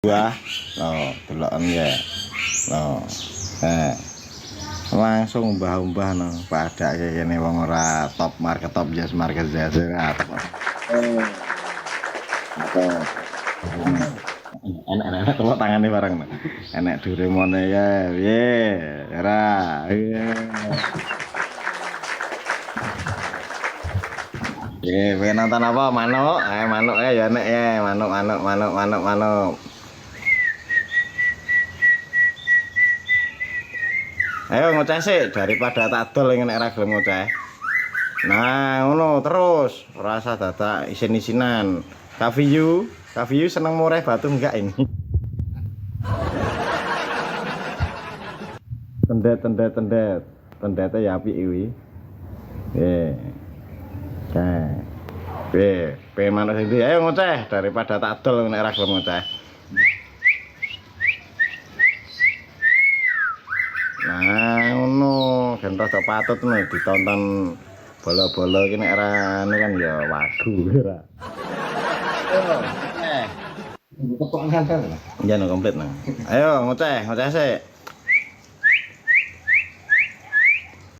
Buah loh deloken ya loh langsung umbah-umbah no pada kayak gini wong ora top market jas ora top enak tepuk tangannya bareng no. Enak Doraemon ya piye ora pengen nonton apa manuk manuk ya enak ya manuk. Ayo ngoceh sih daripada tak dol nek ora gelem ngoceh. Nah, ngono terus rasa dadak isin-isinan. Kaviyu seneng moreh batu enggak ini? Tendete ya apik kuwi. Pengen manuk sing ayo ngoceh daripada tak dol nek ora gelem ngoceh. Nah, ngono kan rada patut nih ditonton bola-bola iki nek ora anu kan ya wagu ora. Tepuk tangan. Ya no komplit nah. Ayo ngoceh sik.